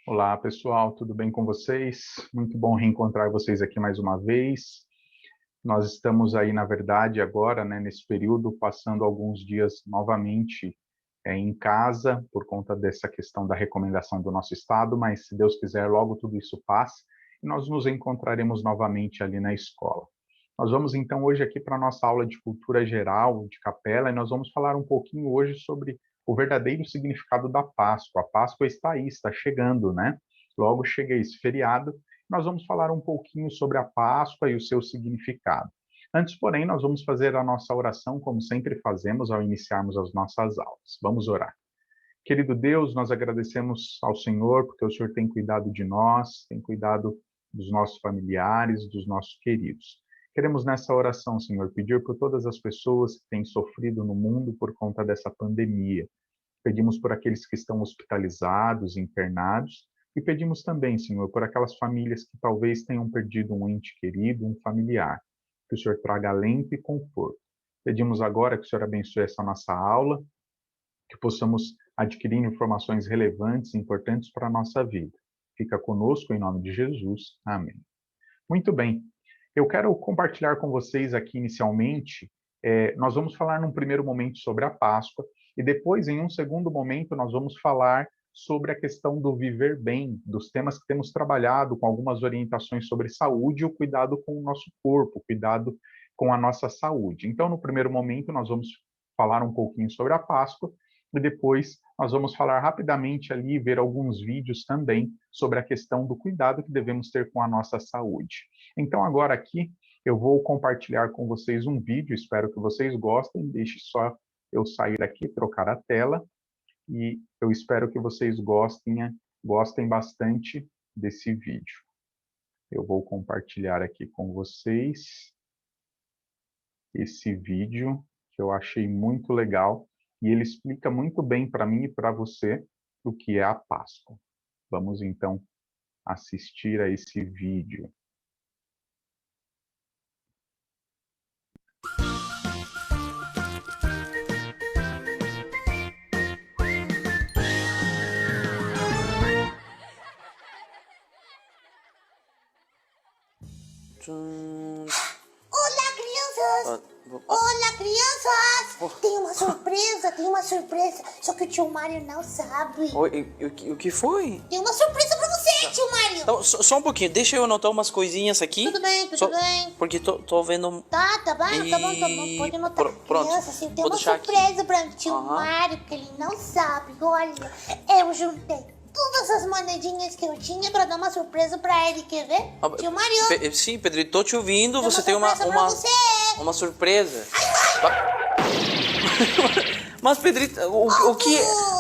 Olá, pessoal, tudo bem com vocês? Muito bom reencontrar vocês aqui mais uma vez. Nós estamos aí, na verdade, agora, né, nesse período, passando alguns dias novamente em casa, por conta dessa questão da recomendação do nosso estado, mas se Deus quiser, logo tudo isso passe e nós nos encontraremos novamente ali na escola. Nós vamos então hoje aqui para a nossa aula de cultura geral, de capela, e nós vamos falar um pouquinho hoje sobre o verdadeiro significado da Páscoa. A Páscoa está aí, está chegando, né? Logo chega esse feriado. Nós vamos falar um pouquinho sobre a Páscoa e o seu significado. Antes, porém, nós vamos fazer a nossa oração, como sempre fazemos ao iniciarmos as nossas aulas. Vamos orar. Querido Deus, nós agradecemos ao Senhor, porque o Senhor tem cuidado de nós, tem cuidado dos nossos familiares, dos nossos queridos. Queremos nessa oração, Senhor, pedir por todas as pessoas que têm sofrido no mundo por conta dessa pandemia. Pedimos por aqueles que estão hospitalizados, internados, e pedimos também, Senhor, por aquelas famílias que talvez tenham perdido um ente querido, um familiar. Que o Senhor traga alento e conforto. Pedimos agora que o Senhor abençoe essa nossa aula, que possamos adquirir informações relevantes e importantes para a nossa vida. Fica conosco em nome de Jesus. Amém. Muito bem. Eu quero compartilhar com vocês aqui inicialmente, nós vamos falar num primeiro momento sobre a Páscoa e depois, em um segundo momento, nós vamos falar sobre a questão do viver bem, dos temas que temos trabalhado com algumas orientações sobre saúde e o cuidado com o nosso corpo, o cuidado com a nossa saúde. Então, no primeiro momento, nós vamos falar um pouquinho sobre a Páscoa e depois nós vamos falar rapidamente ali, ver alguns vídeos também sobre a questão do cuidado que devemos ter com a nossa saúde. Então, agora aqui, eu vou compartilhar com vocês um vídeo, espero que vocês gostem, deixe só eu sair aqui, trocar a tela, e eu espero que vocês gostem bastante desse vídeo. Eu vou compartilhar aqui com vocês esse vídeo, que eu achei muito legal, e ele explica muito bem para mim e para você o que é a Páscoa. Vamos então assistir a esse vídeo. Olá, crianças! Olá, crianças! Tem uma surpresa, só que o tio Mário não sabe. Oi, o que foi? Tem uma surpresa pra você, tio Mário! Então, só um pouquinho, deixa eu anotar umas coisinhas aqui. Tudo bem, tudo bem. Porque tô vendo... Tá bom, pode anotar. Pronto, Crianças, tem vou uma deixar surpresa pra tio Aham. Mário, que ele não sabe. Olha, eu juntei todas as monedinhas que eu tinha pra dar uma surpresa pra ele, quer ver? Tio Mário, Sim, Pedro, tô te ouvindo, você tem surpresa pra você. uma surpresa. Mas, Pedrito, o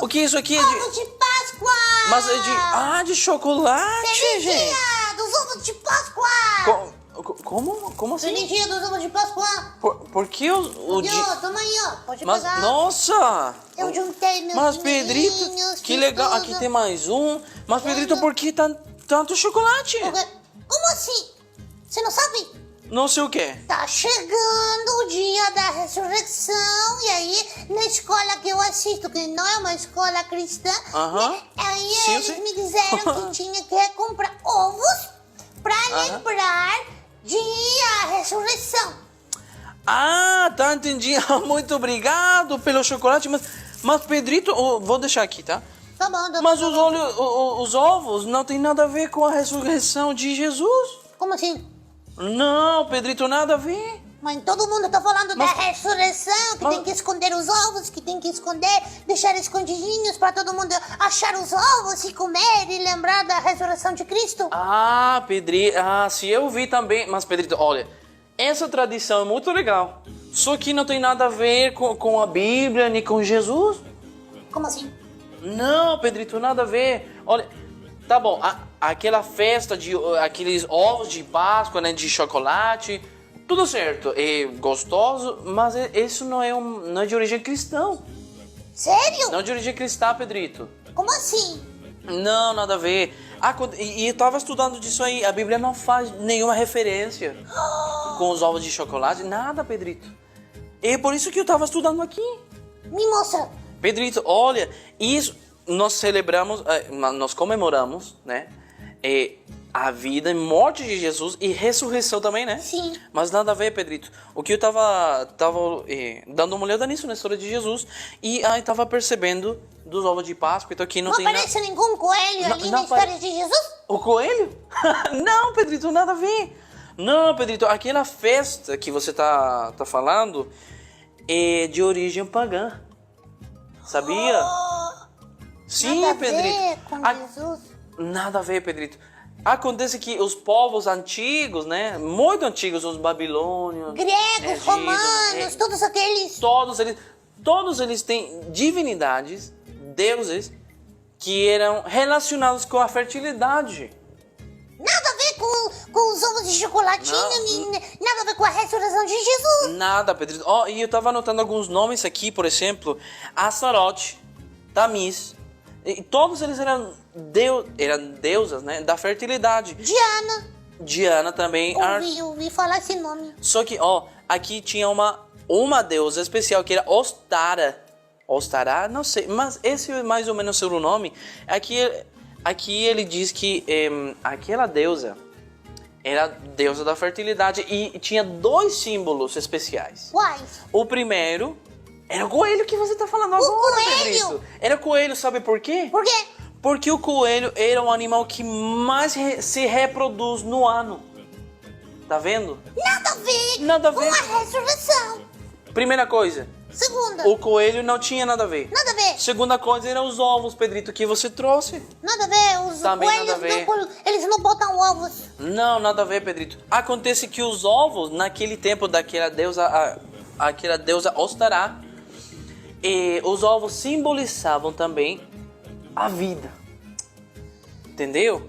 que é isso aqui? Ovo de Páscoa! Mas é de chocolate, Feliz gente. dia dos ovos de Páscoa! Como assim? Feliz dia dos ovos de Páscoa! Por que o Aqui, ó, toma aí, ó. Pode Mas, pegar. nossa! Eu juntei meus Mas, dinheirinhos, Pedrito, que fiz legal. tudo. Aqui tem mais um. Mas, Pedrito, por que tanto chocolate? Como assim? Você não sabe? Não sei o quê. Tá chegando o dia da ressurreição e aí na escola que eu assisto, que não é uma escola cristã, Aham. né, aí Sim, eles sim. me disseram que tinha que comprar ovos pra lembrar de a ressurreição. Ah, tá, entendi. Muito obrigado pelo chocolate. Mas Pedrito, vou deixar aqui, tá? Tá bom, Mas os ovos não tem nada a ver com a ressurreição de Jesus. Como assim? Não, Pedrito, nada a ver. Mas todo mundo tá falando da ressurreição, que tem que esconder os ovos, que tem que esconder, deixar escondidinhos pra todo mundo achar os ovos e comer e lembrar da ressurreição de Cristo. Ah, Pedrito, se eu vi também. Mas, Pedrito, olha, essa tradição é muito legal. Só que não tem nada a ver com a Bíblia, nem com Jesus. Como assim? Não, Pedrito, nada a ver. Olha, tá bom, aquela festa de aqueles ovos de Páscoa, né, de chocolate, tudo certo, é gostoso, mas isso não é de origem cristã. Sério? Não é de origem cristã, Pedrito. Como assim? Não, nada a ver. E eu tava estudando disso aí, a Bíblia não faz nenhuma referência com os ovos de chocolate, nada, Pedrito. É por isso que eu tava estudando aqui. Me mostra. Pedrito, olha, isso nós celebramos, nós comemoramos, né? A vida e morte de Jesus e ressurreição também, né? Sim. Mas nada a ver, Pedrito. O que eu tava dando uma olhada nisso, na história de Jesus, e aí tava percebendo dos ovos de Páscoa, então aqui não tem aparece nenhum coelho ali na história de Jesus? O coelho? Não, Pedrito, nada a ver. Não, Pedrito, aquela festa que você tá falando é de origem pagã. Sabia? Sim, nada Pedrito. A ver com Jesus. Nada a ver, Pedrito. Acontece que os povos antigos, né? Muito antigos, os babilônios, gregos, romanos, todos aqueles. Todos eles têm divindades, deuses, que eram relacionados com a fertilidade. Nada a ver com os ovos de chocolatinho, nada a ver com a ressurreição de Jesus. Nada, Pedrito. E eu tava anotando alguns nomes aqui, por exemplo, Astarote, Tamis. E todos eles eram deusas, né, da fertilidade. Diana também. Ouvi falar esse nome. Só que, aqui tinha uma deusa especial que era Ostara. Ostara, não sei, mas esse é mais ou menos o seu nome. Aqui ele diz que aquela deusa era deusa da fertilidade e tinha 2 símbolos especiais. Quais? O primeiro era o coelho que você tá falando agora, Pedrito. Era coelho, sabe por quê? Por quê? Porque o coelho era o animal que mais se reproduz no ano. Tá vendo? Nada a ver com a ressurreição. Primeira coisa. Segunda. O coelho não tinha nada a ver. Nada a ver. Segunda coisa eram os ovos, Pedrito, que você trouxe. Nada a ver. Os também coelhos nada a ver. Eles não botam ovos. Não, nada a ver, Pedrito. Acontece que os ovos, naquele tempo daquela deusa, aquela deusa Ostará, os ovos simbolizavam também a vida. Entendeu?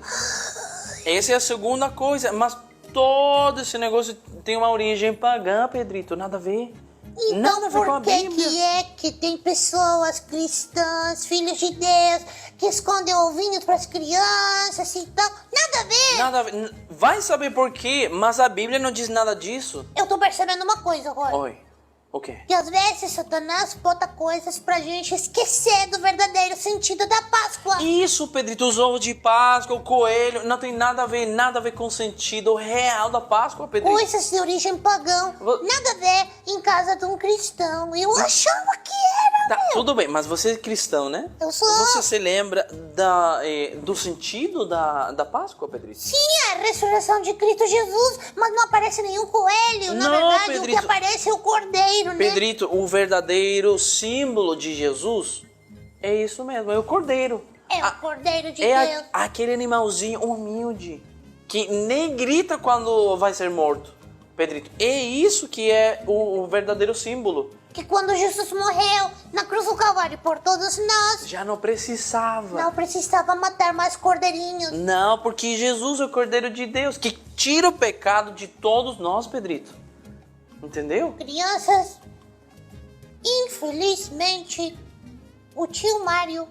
Essa é a segunda coisa. Mas todo esse negócio tem uma origem pagã, Pedrito. Nada a ver. Então nada a ver com a por que Bíblia. que é que tem pessoas cristãs, filhos de Deus, que escondem ovinhos para as crianças e tal? Nada a ver. Nada a ver. Vai saber por quê, mas a Bíblia não diz nada disso. Eu tô percebendo uma coisa agora. Oi. O quê? Que às vezes Satanás bota coisas pra gente esquecer do verdadeiro sentido da Páscoa. Isso, Pedrito, os ovos de Páscoa, o coelho, não tem nada a ver com o sentido real da Páscoa, Pedrito. Coisas de origem pagã, nada a ver em casa de um cristão. Eu achava que era, Tá, tudo bem, mas você é cristão, né? Eu sou. Você se lembra do sentido da Páscoa, Pedrito? Sim, a ressurreição de Cristo Jesus, mas não aparece nenhum coelho. Na Não, verdade, Pedrito. o que aparece é o cordeiro, né? Pedrito, o verdadeiro símbolo de Jesus é isso mesmo, é o cordeiro. É o cordeiro de É Deus. aquele animalzinho humilde que nem grita quando vai ser morto, Pedrito. É isso que é o verdadeiro símbolo. Que quando Jesus morreu na cruz do Calvário por todos nós, Já não precisava. não precisava matar mais cordeirinhos. Não, porque Jesus é o Cordeiro de Deus, que tira o pecado de todos nós, Pedrito. Entendeu? Crianças, infelizmente, o tio Mário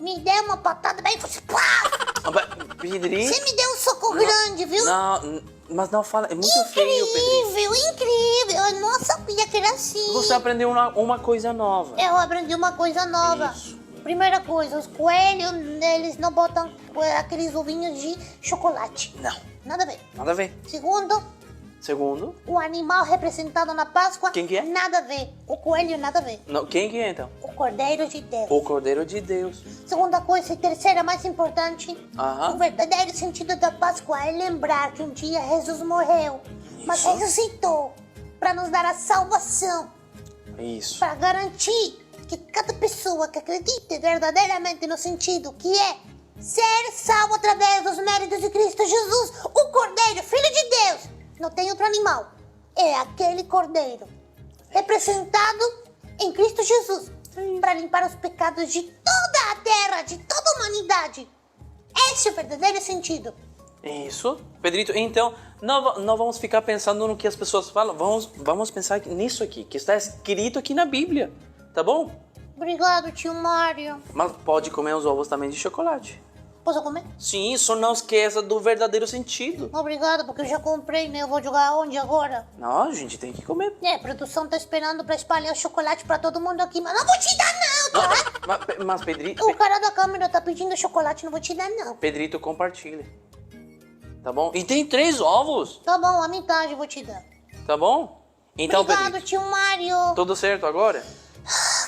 me deu uma patada bem e falou assim, pá! Pedrito? Você me deu um soco grande, viu? Não, mas não fala, é muito feio, Pedrito. Incrível! Eu não sabia que era assim. Você aprendeu uma coisa nova. Eu aprendi uma coisa nova. Isso. Primeira coisa, os coelhos, eles não botam aqueles ovinhos de chocolate. Não, Nada a ver. nada a ver. Segundo, Segundo, o animal representado na Páscoa. Quem que é? Nada a ver. O coelho, nada a ver. não, quem que é então? O Cordeiro de Deus. O Cordeiro de Deus. Segunda coisa e terceira, mais importante, Aham. o verdadeiro sentido da Páscoa é lembrar que um dia Jesus morreu, mas Isso. ressuscitou para nos dar a salvação, Isso. para garantir que cada pessoa que acredite verdadeiramente no sentido que é ser salvo através dos méritos de Cristo Jesus, o Cordeiro, Filho de Deus, não tem outro animal, é aquele Cordeiro representado em Cristo Jesus, para limpar os pecados de toda a terra, de toda a humanidade. Esse é o verdadeiro sentido. Isso. Pedrito, então, não vamos ficar pensando no que as pessoas falam. Vamos pensar nisso aqui, que está escrito aqui na Bíblia. Tá bom? Obrigado, tio Mário. Mas pode comer os ovos também de chocolate. Posso comer? Sim, só não esqueça do verdadeiro sentido. Obrigado, porque eu já comprei, né? Eu vou jogar onde agora? Não, a gente tem que comer. A produção tá esperando pra espalhar o chocolate pra todo mundo aqui, mas não vou te dar não! não, tá? Mas Pedrito... O cara da câmera tá pedindo chocolate, não vou te dar, não. Pedrito, compartilha. Tá bom? E tem 3 ovos. Tá bom, a metade eu vou te dar. Tá bom? Então, Obrigado, Pedrito, tio Mário. tudo certo agora?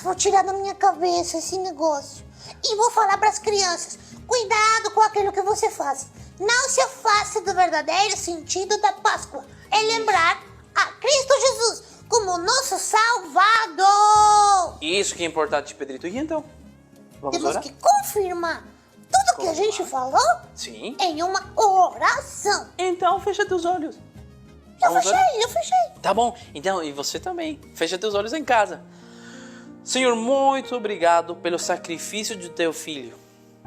Vou tirar da minha cabeça esse negócio. E vou falar pras crianças. Cuidado com aquilo que você faz. Não se afaste do verdadeiro sentido da Páscoa. É lembrar a Cristo Jesus como nosso Salvador. Isso que é importante, Pedrito. E então? Vamos Temos orar? que confirmar tudo que a gente falou Sim. em uma oração. Então, fecha teus olhos. Eu Vamos orar? fechei. Tá bom. Então, e você também. Fecha teus olhos em casa. Senhor, muito obrigado pelo sacrifício de teu filho.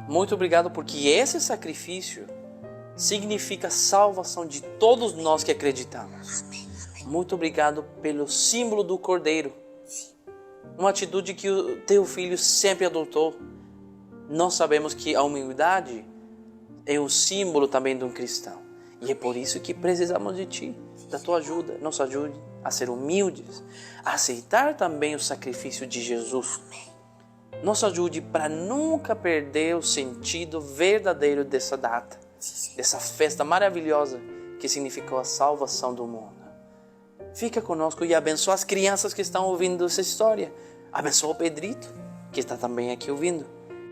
Muito obrigado porque esse sacrifício significa a salvação de todos nós que acreditamos. Muito obrigado pelo símbolo do Cordeiro. Uma atitude que o teu filho sempre adotou. Nós sabemos que a humildade é o símbolo também de um cristão. E é por isso que precisamos de ti, da tua ajuda. Nos ajude a ser humildes, a aceitar também o sacrifício de Jesus. Nos ajude para nunca perder o sentido verdadeiro dessa data, dessa festa maravilhosa que significou a salvação do mundo. Fica conosco e abençoa as crianças que estão ouvindo essa história. Abençoa o Pedrito, que está também aqui ouvindo.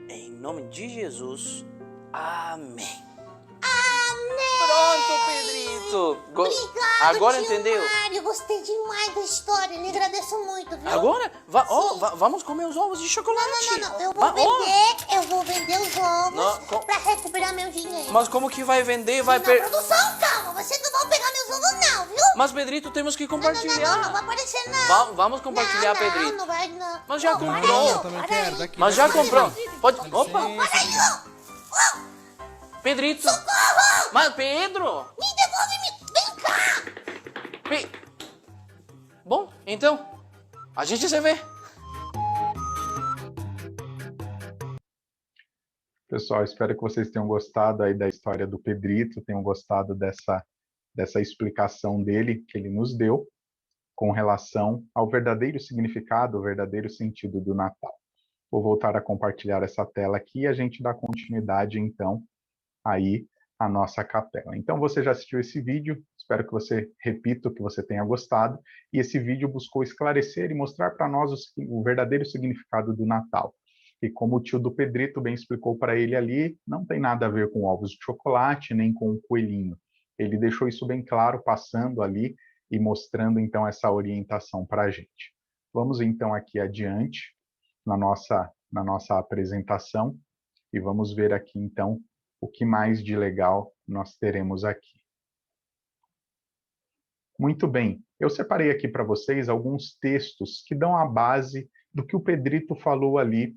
Em nome de Jesus, amém. Pronto, Pedrito. Obrigado, Agora tio entendeu? Mário, gostei demais da história. Lhe agradeço muito, viu? Agora? Vamos comer os ovos de chocolate. Não. Eu vou vender os ovos Não, pra recuperar meu dinheiro. Mas como que vai vender? Na produção, calma. Vocês não vão pegar meus ovos, não, viu? Mas, Pedrito, temos que compartilhar. Não vai aparecer, não. Vamos compartilhar, não, Pedrito. Não vai, não. Mas já Não, para comprou. aí, Eu também para quero, aí. daqui. Mas já comprou. Pode... Licença. Opa, Para aí, ó. Pedrito. Socorro! Mas, Pedro. Me devolve, vem cá. Bom, então, a gente se vê. Pessoal, espero que vocês tenham gostado aí da história do Pedrito, tenham gostado dessa explicação dele que ele nos deu com relação ao verdadeiro significado, o verdadeiro sentido do Natal. Vou voltar a compartilhar essa tela aqui e a gente dá continuidade, então, aí à nossa capela. Então, você já assistiu esse vídeo, espero que você repita, que você tenha gostado, e esse vídeo buscou esclarecer e mostrar para nós o verdadeiro significado do Natal. E como o tio do Pedrito bem explicou para ele ali, não tem nada a ver com ovos de chocolate, nem com o coelhinho. Ele deixou isso bem claro, passando ali e mostrando, então, essa orientação para a gente. Vamos, então, aqui adiante, na nossa apresentação, e vamos ver aqui, então, o que mais de legal nós teremos aqui. Muito bem, eu separei aqui para vocês alguns textos que dão a base do que o Pedrito falou ali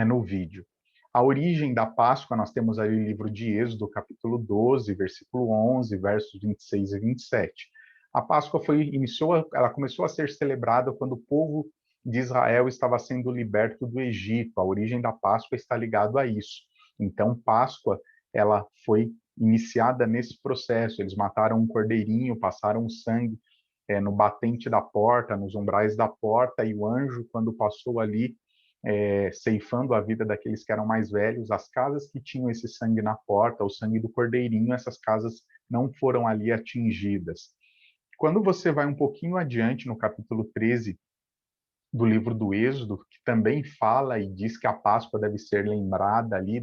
no vídeo. A origem da Páscoa, nós temos aí o livro de Êxodo, capítulo 12, versículo 11, versos 26 e 27. A Páscoa ela começou a ser celebrada quando o povo de Israel estava sendo liberto do Egito. A origem da Páscoa está ligada a isso. Então, Páscoa, ela foi iniciada nesse processo. Eles mataram um cordeirinho, passaram o sangue no batente da porta, nos umbrais da porta, e o anjo, quando passou ali, ceifando a vida daqueles que eram mais velhos, as casas que tinham esse sangue na porta, o sangue do cordeirinho, essas casas não foram ali atingidas. Quando você vai um pouquinho adiante, no capítulo 13 do livro do Êxodo, que também fala e diz que a Páscoa deve ser lembrada ali,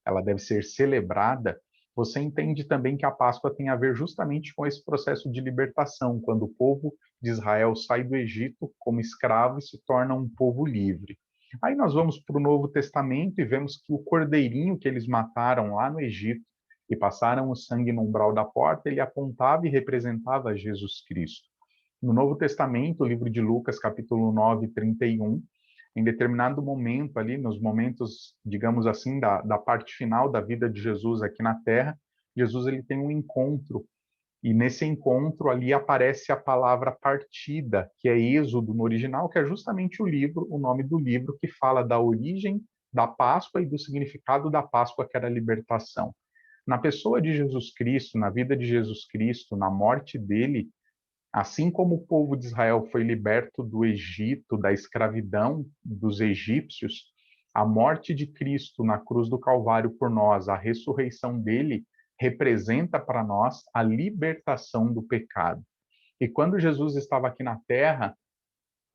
ela deve ser celebrada, você entende também que a Páscoa tem a ver justamente com esse processo de libertação, quando o povo de Israel sai do Egito como escravo e se torna um povo livre. Aí nós vamos para o Novo Testamento e vemos que o cordeirinho que eles mataram lá no Egito e passaram o sangue no umbral da porta, ele apontava e representava Jesus Cristo. No Novo Testamento, o livro de Lucas, capítulo 9, 31, em determinado momento ali, nos momentos, digamos assim, da parte final da vida de Jesus aqui na Terra, Jesus ele tem um encontro, e nesse encontro ali aparece a palavra partida, que é Êxodo no original, que é justamente o nome do livro que fala da origem da Páscoa e do significado da Páscoa, que era a libertação. Na pessoa de Jesus Cristo, na vida de Jesus Cristo, na morte dele, Assim como o povo de Israel foi liberto do Egito, da escravidão dos egípcios, a morte de Cristo na cruz do Calvário por nós, a ressurreição dele, representa para nós a libertação do pecado. E quando Jesus estava aqui na terra,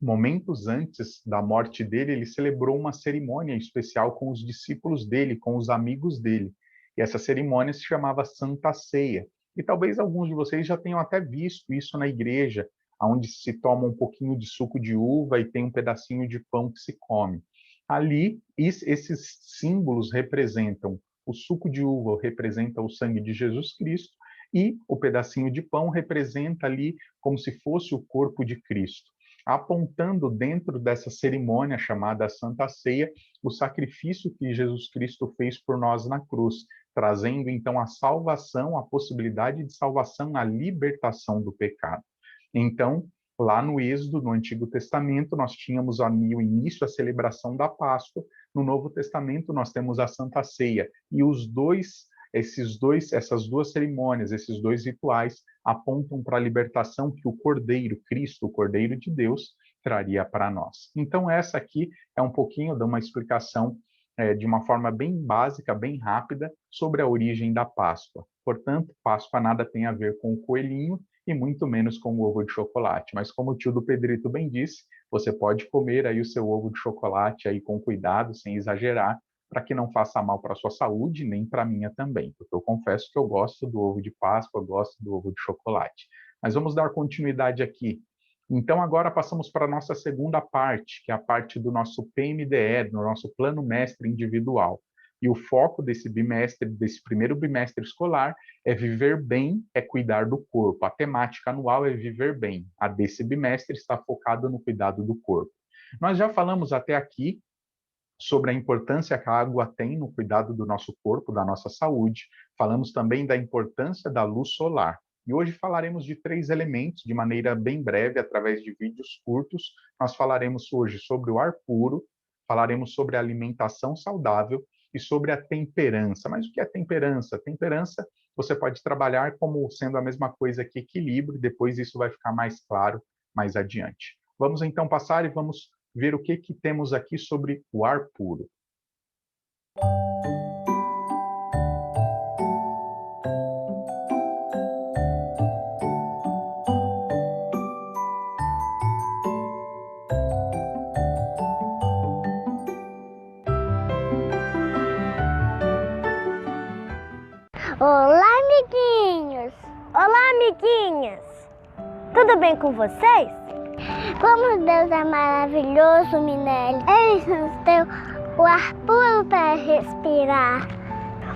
momentos antes da morte dele, ele celebrou uma cerimônia especial com os discípulos dele, com os amigos dele. E essa cerimônia se chamava Santa Ceia. E talvez alguns de vocês já tenham até visto isso na igreja, onde se toma um pouquinho de suco de uva e tem um pedacinho de pão que se come. Ali, esses símbolos representam o suco de uva representa o sangue de Jesus Cristo e o pedacinho de pão representa ali como se fosse o corpo de Cristo, apontando dentro dessa cerimônia chamada Santa Ceia o sacrifício que Jesus Cristo fez por nós na cruz, trazendo então a salvação, a possibilidade de salvação, a libertação do pecado. Então, lá no Êxodo, no Antigo Testamento, nós tínhamos o início, a celebração da Páscoa. No Novo Testamento, nós temos a Santa Ceia. E essas duas cerimônias, esses dois rituais, apontam para a libertação que o Cordeiro, Cristo, o Cordeiro de Deus, traria para nós. Então, essa aqui é um pouquinho de uma explicação de uma forma bem básica, bem rápida, sobre a origem da Páscoa. Portanto, Páscoa nada tem a ver com o coelhinho, e muito menos com o ovo de chocolate. Mas como o tio do Pedrito bem disse, você pode comer aí o seu ovo de chocolate aí com cuidado, sem exagerar, para que não faça mal para a sua saúde, nem para a minha também. Porque eu confesso que eu gosto do ovo de Páscoa, eu gosto do ovo de chocolate. Mas vamos dar continuidade aqui. Então agora passamos para a nossa segunda parte, que é a parte do nosso PMDE, do nosso Plano Mestre Individual. E o foco desse primeiro bimestre escolar é viver bem, é cuidar do corpo. A temática anual é viver bem. A desse bimestre está focada no cuidado do corpo. Nós já falamos até aqui sobre a importância que a água tem no cuidado do nosso corpo, da nossa saúde. Falamos também da importância da luz solar. E hoje falaremos de 3 elementos, de maneira bem breve, através de vídeos curtos. Nós falaremos hoje sobre o ar puro, falaremos sobre a alimentação saudável e sobre a temperança. Mas o que é temperança? Temperança você pode trabalhar como sendo a mesma coisa que equilíbrio, depois isso vai ficar mais claro mais adiante. Vamos então passar e vamos ver o que temos aqui sobre o ar puro. Olá, amiguinhos! Olá, amiguinhas! Tudo bem com vocês? Como Deus é maravilhoso, Minelli. Ele nos deu o ar puro para respirar.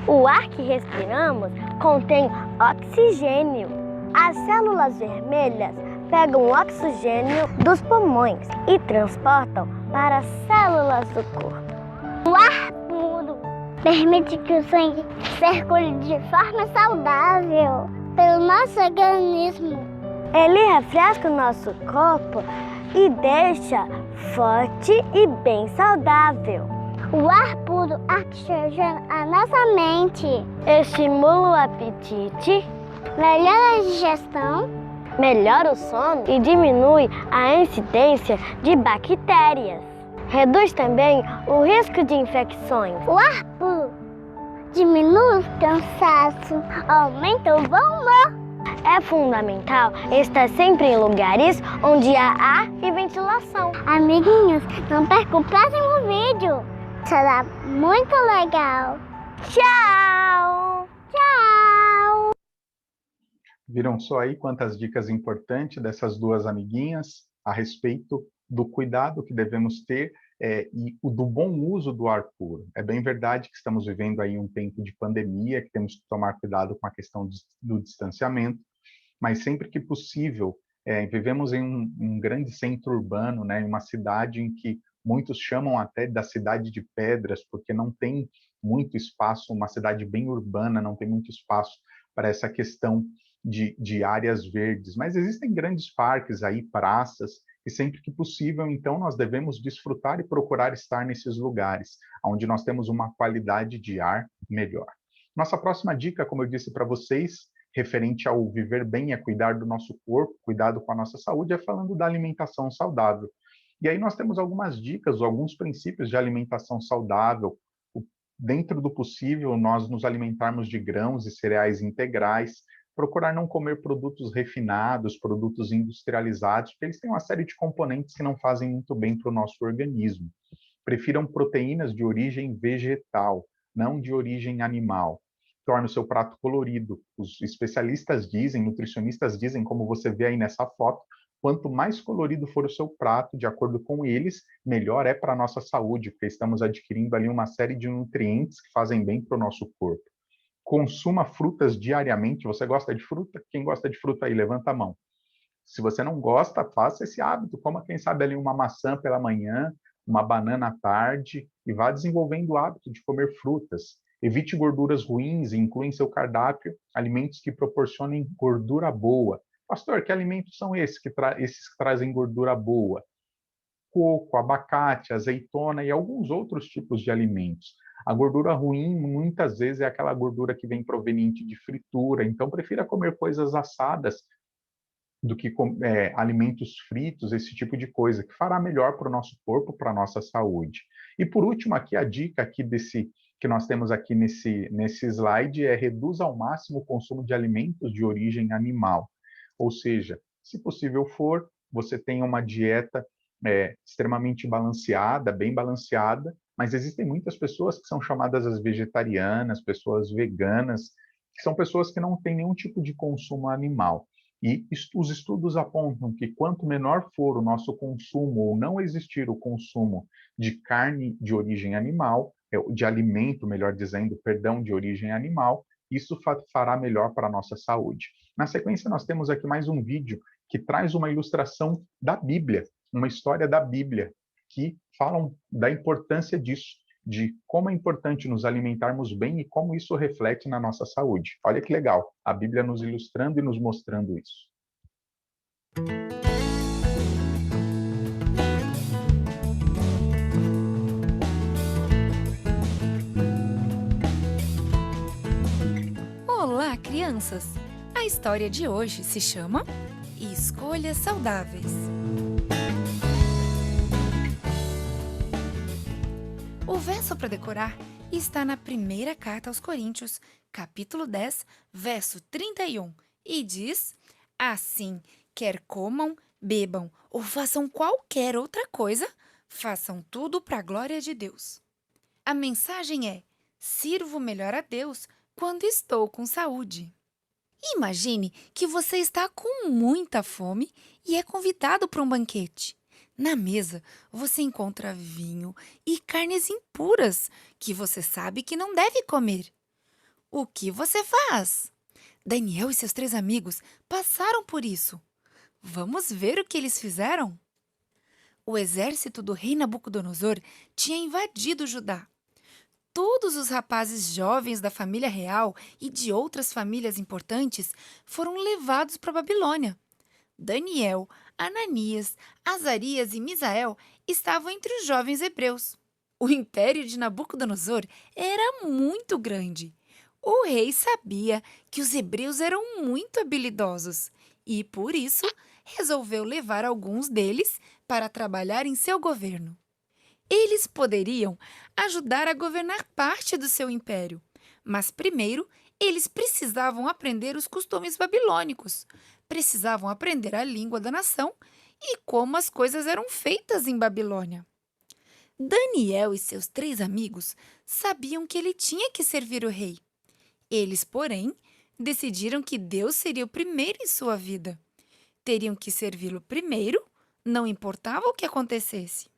O ar que respiramos contém oxigênio. As células vermelhas pegam o oxigênio dos pulmões e transportam para as células do corpo. O ar puro permite que o sangue circule de forma saudável pelo nosso organismo. Ele refresca o nosso corpo e deixa forte e bem saudável. O ar puro oxigena a nossa mente, estimula o apetite, melhora a digestão, melhora o sono e diminui a incidência de bactérias. Reduz também o risco de infecções. O ar puro diminui o cansaço, aumenta o bom humor. É fundamental estar sempre em lugares onde há ar e ventilação. Amiguinhos, não perca o próximo vídeo. Será muito legal. Tchau! Tchau! Viram só aí quantas dicas importantes dessas duas amiguinhas a respeito do cuidado que devemos ter e do bom uso do ar puro. É bem verdade que estamos vivendo aí um tempo de pandemia, que temos que tomar cuidado com a questão do distanciamento, mas sempre que possível, vivemos em um grande centro urbano, né, em uma cidade em que muitos chamam até da cidade de pedras, porque não tem muito espaço, uma cidade bem urbana, não tem muito espaço para essa questão de áreas verdes, mas existem grandes parques aí, praças, e sempre que possível, então, nós devemos desfrutar e procurar estar nesses lugares, onde nós temos uma qualidade de ar melhor. Nossa próxima dica, como eu disse para vocês, referente ao viver bem, a cuidar do nosso corpo, cuidado com a nossa saúde, é falando da alimentação saudável. E aí nós temos algumas dicas, alguns princípios de alimentação saudável. Dentro do possível, nós nos alimentarmos de grãos e cereais integrais, procurar não comer produtos refinados, produtos industrializados, porque eles têm uma série de componentes que não fazem muito bem para o nosso organismo. Prefiram proteínas de origem vegetal, não de origem animal. Torna o seu prato colorido. Os especialistas dizem, nutricionistas dizem, como você vê aí nessa foto, quanto mais colorido for o seu prato, de acordo com eles, melhor é para a nossa saúde, porque estamos adquirindo ali uma série de nutrientes que fazem bem para o nosso corpo. Consuma frutas diariamente. Você gosta de fruta? Quem gosta de fruta aí, levanta a mão. Se você não gosta, faça esse hábito. Coma, quem sabe, ali uma maçã pela manhã, uma banana à tarde, e vá desenvolvendo o hábito de comer frutas. Evite gorduras ruins e inclua em seu cardápio alimentos que proporcionem gordura boa. Pastor, que alimentos são esses que trazem gordura boa? Coco, abacate, azeitona e alguns outros tipos de alimentos. A gordura ruim, muitas vezes, é aquela gordura que vem proveniente de fritura, então prefira comer coisas assadas do que alimentos fritos, esse tipo de coisa, que fará melhor para o nosso corpo, para a nossa saúde. E por último, aqui a dica aqui que nós temos aqui nesse slide é: reduza ao máximo o consumo de alimentos de origem animal. Ou seja, se possível for, você tenha uma dieta extremamente balanceada, bem balanceada, mas existem muitas pessoas que são chamadas as vegetarianas, pessoas veganas, que são pessoas que não têm nenhum tipo de consumo animal. E os estudos apontam que quanto menor for o nosso consumo, ou não existir o consumo de carne de origem animal, de alimento, melhor dizendo, perdão, de origem animal, isso fará melhor para a nossa saúde. Na sequência, nós temos aqui mais um vídeo que traz uma ilustração da Bíblia, uma história da Bíblia, que falam da importância disso, de como é importante nos alimentarmos bem e como isso reflete na nossa saúde. Olha que legal, a Bíblia nos ilustrando e nos mostrando isso. Olá, crianças! A história de hoje se chama Escolhas Saudáveis. O verso para decorar está na primeira carta aos Coríntios, capítulo 10, verso 31, e diz: assim, quer comam, bebam ou façam qualquer outra coisa, façam tudo para a glória de Deus. A mensagem é: sirvo melhor a Deus quando estou com saúde. Imagine que você está com muita fome e é convidado para um banquete. Na mesa, você encontra vinho e carnes impuras que você sabe que não deve comer. O que você faz? Daniel e seus 3 amigos passaram por isso. Vamos ver o que eles fizeram? O exército do rei Nabucodonosor tinha invadido Judá. Todos os rapazes jovens da família real e de outras famílias importantes foram levados para a Babilônia. Daniel, Ananias, Azarias e Misael estavam entre os jovens hebreus. O império de Nabucodonosor era muito grande. O rei sabia que os hebreus eram muito habilidosos e, por isso, resolveu levar alguns deles para trabalhar em seu governo. Eles poderiam ajudar a governar parte do seu império, mas primeiro eles precisavam aprender os costumes babilônicos, precisavam aprender a língua da nação e como as coisas eram feitas em Babilônia. Daniel e seus 3 amigos sabiam que ele tinha que servir o rei. Eles, porém, decidiram que Deus seria o primeiro em sua vida. Teriam que servi-lo primeiro, não importava o que acontecesse.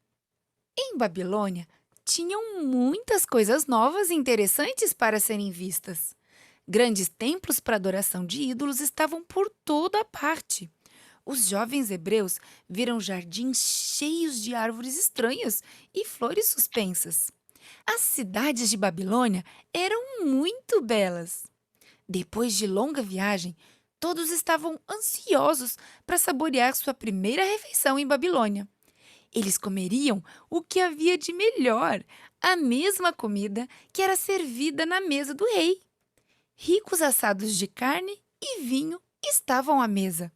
Em Babilônia, tinham muitas coisas novas e interessantes para serem vistas. Grandes templos para adoração de ídolos estavam por toda parte. Os jovens hebreus viram jardins cheios de árvores estranhas e flores suspensas. As cidades de Babilônia eram muito belas. Depois de longa viagem, todos estavam ansiosos para saborear sua primeira refeição em Babilônia. Eles comeriam o que havia de melhor, a mesma comida que era servida na mesa do rei. Ricos assados de carne e vinho estavam à mesa.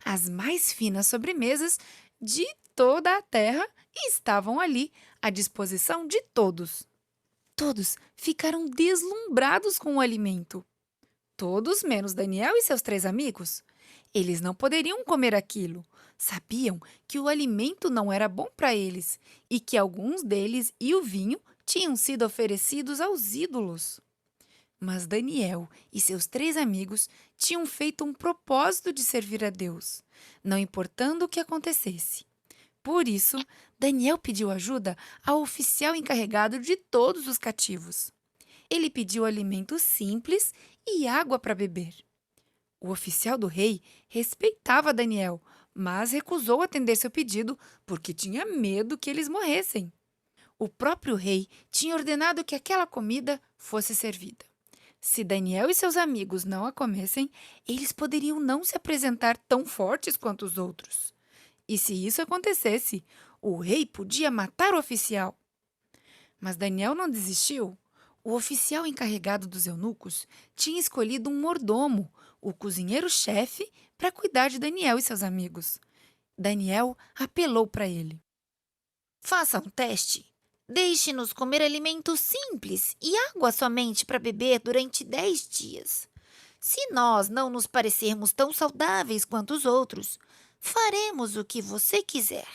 As mais finas sobremesas de toda a terra estavam ali à disposição de todos. Todos ficaram deslumbrados com o alimento. Todos menos Daniel e seus 3 amigos. Eles não poderiam comer aquilo. Sabiam que o alimento não era bom para eles e que alguns deles e o vinho tinham sido oferecidos aos ídolos. Mas Daniel e seus 3 amigos tinham feito um propósito de servir a Deus, não importando o que acontecesse. Por isso, Daniel pediu ajuda ao oficial encarregado de todos os cativos. Ele pediu alimento simples e água para beber. O oficial do rei respeitava Daniel, mas recusou atender seu pedido porque tinha medo que eles morressem. O próprio rei tinha ordenado que aquela comida fosse servida. Se Daniel e seus amigos não a comessem, eles poderiam não se apresentar tão fortes quanto os outros. E se isso acontecesse, o rei podia matar o oficial. Mas Daniel não desistiu. O oficial encarregado dos eunucos tinha escolhido um mordomo, o cozinheiro-chefe, para cuidar de Daniel e seus amigos. Daniel apelou para ele. Faça um teste. Deixe-nos comer alimentos simples e água somente para beber durante 10 dias. Se nós não nos parecermos tão saudáveis quanto os outros, faremos o que você quiser.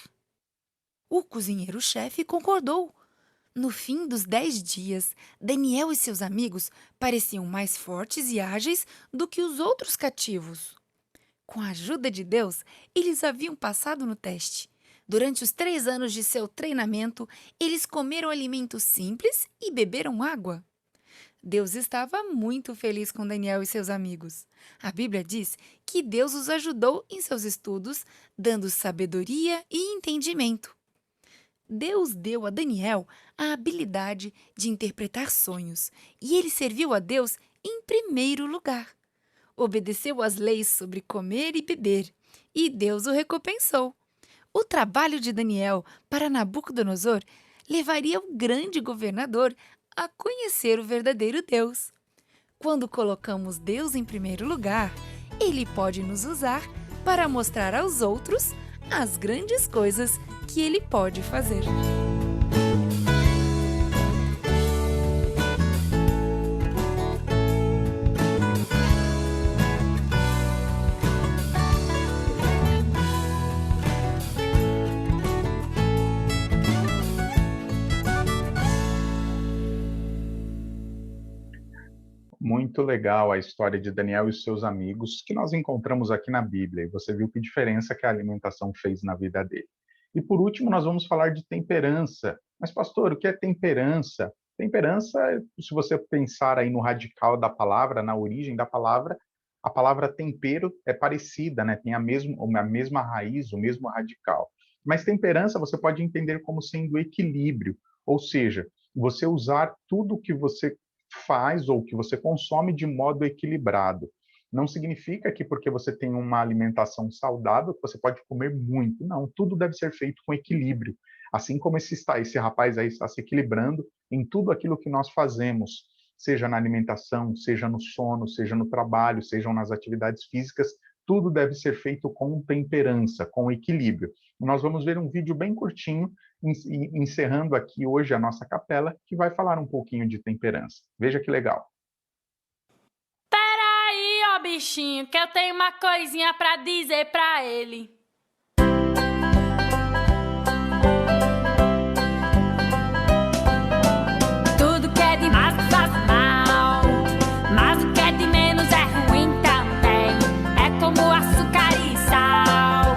O cozinheiro-chefe concordou. No fim dos 10 dias, Daniel e seus amigos pareciam mais fortes e ágeis do que os outros cativos. Com a ajuda de Deus, eles haviam passado no teste. Durante os 3 anos de seu treinamento, eles comeram alimentos simples e beberam água. Deus estava muito feliz com Daniel e seus amigos. A Bíblia diz que Deus os ajudou em seus estudos, dando sabedoria e entendimento. Deus deu a Daniel a habilidade de interpretar sonhos e ele serviu a Deus em primeiro lugar. Obedeceu às leis sobre comer e beber e Deus o recompensou. O trabalho de Daniel para Nabucodonosor levaria o grande governador a conhecer o verdadeiro Deus. Quando colocamos Deus em primeiro lugar, Ele pode nos usar para mostrar aos outros as grandes coisas que Ele pode fazer. Muito legal a história de Daniel e os seus amigos que nós encontramos aqui na Bíblia. E você viu que diferença que a alimentação fez na vida dele. E por último, nós vamos falar de temperança. Mas, pastor, o que é temperança? Temperança, se você pensar aí no radical da palavra, na origem da palavra, a palavra tempero é parecida, né? Tem a mesma raiz, o mesmo radical. Mas temperança você pode entender como sendo equilíbrio, ou seja, você usar tudo que você faz ou que você consome de modo equilibrado. Não significa que porque você tem uma alimentação saudável, você pode comer muito. Não, tudo deve ser feito com equilíbrio. Assim como esse rapaz aí está se equilibrando em tudo aquilo que nós fazemos, seja na alimentação, seja no sono, seja no trabalho, sejam nas atividades físicas, tudo deve ser feito com temperança, com equilíbrio. Nós vamos ver um vídeo bem curtinho, encerrando aqui hoje a nossa capela, que vai falar um pouquinho de temperança. Veja que legal. Peraí, ó bichinho, que eu tenho uma coisinha pra dizer pra ele. Tudo que é demais faz mal, mas o que é de menos é ruim também. É como açúcar e sal,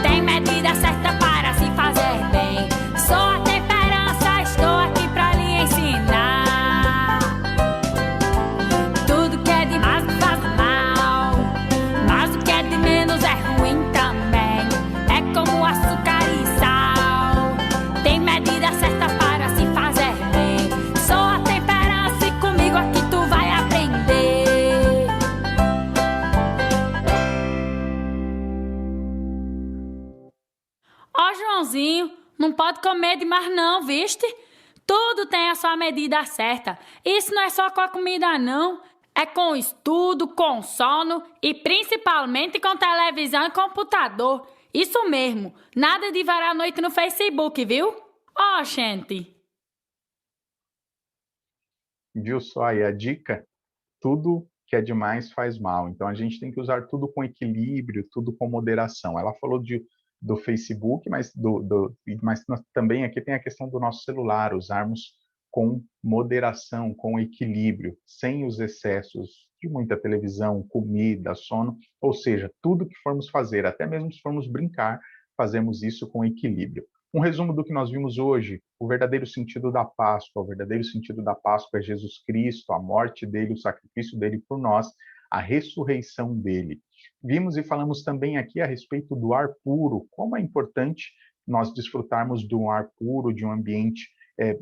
tem medida certa para se fazer bem. Sou a temperança, estou aqui pra lhe ensinar. Tudo que é demais faz mal, mas o que é de menos é ruim também. É como açúcar e sal, tem medida certa para se fazer bem. Sou a temperança e comigo aqui tu vai aprender. Ó Joãozinho, não pode comer demais não, viste? Tudo tem a sua medida certa. Isso não é só com a comida não, É com estudo, com sono e principalmente com televisão e computador. Isso mesmo, nada de varar a noite no Facebook, viu? Ó, gente. Viu só aí a dica? Tudo que é demais faz mal. Então, a gente tem que usar tudo com equilíbrio, tudo com moderação. Ela falou do Facebook, mas também aqui tem a questão do nosso celular, usarmos com moderação, com equilíbrio, sem os excessos de muita televisão, comida, sono, ou seja, tudo que formos fazer, até mesmo se formos brincar, fazemos isso com equilíbrio. Um resumo do que nós vimos hoje, o verdadeiro sentido da Páscoa. O verdadeiro sentido da Páscoa é Jesus Cristo, a morte dele, o sacrifício dele por nós, a ressurreição dele. Vimos e falamos também aqui a respeito do ar puro, como é importante nós desfrutarmos de um ar puro, de um ambiente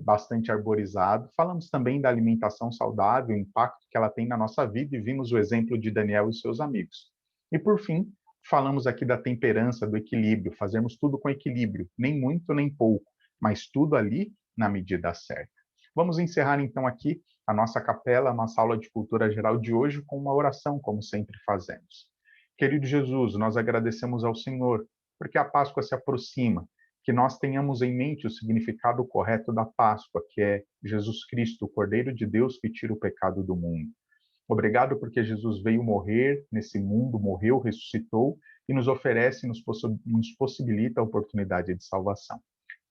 bastante arborizado. Falamos também da alimentação saudável, o impacto que ela tem na nossa vida, e vimos o exemplo de Daniel e seus amigos. E por fim, falamos aqui da temperança, do equilíbrio, fazermos tudo com equilíbrio, nem muito nem pouco, mas tudo ali na medida certa. Vamos encerrar então aqui a nossa capela, a nossa aula de cultura geral de hoje com uma oração, como sempre fazemos. Querido Jesus, nós agradecemos ao Senhor, porque a Páscoa se aproxima, que nós tenhamos em mente o significado correto da Páscoa, que é Jesus Cristo, o Cordeiro de Deus que tira o pecado do mundo. Obrigado porque Jesus veio morrer nesse mundo, morreu, ressuscitou e nos oferece, nos possibilita a oportunidade de salvação.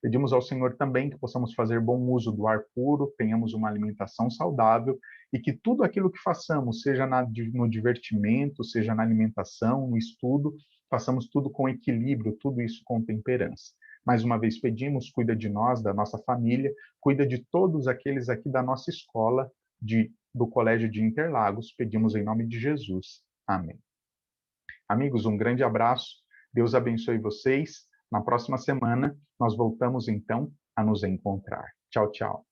Pedimos ao Senhor também que possamos fazer bom uso do ar puro, tenhamos uma alimentação saudável e que tudo aquilo que façamos, seja no divertimento, seja na alimentação, no estudo, façamos tudo com equilíbrio, tudo isso com temperança. Mais uma vez pedimos, cuida de nós, da nossa família, cuida de todos aqueles aqui da nossa escola, do Colégio de Interlagos, pedimos em nome de Jesus. Amém. Amigos, um grande abraço, Deus abençoe vocês. Na próxima semana, nós voltamos então a nos encontrar. Tchau, tchau.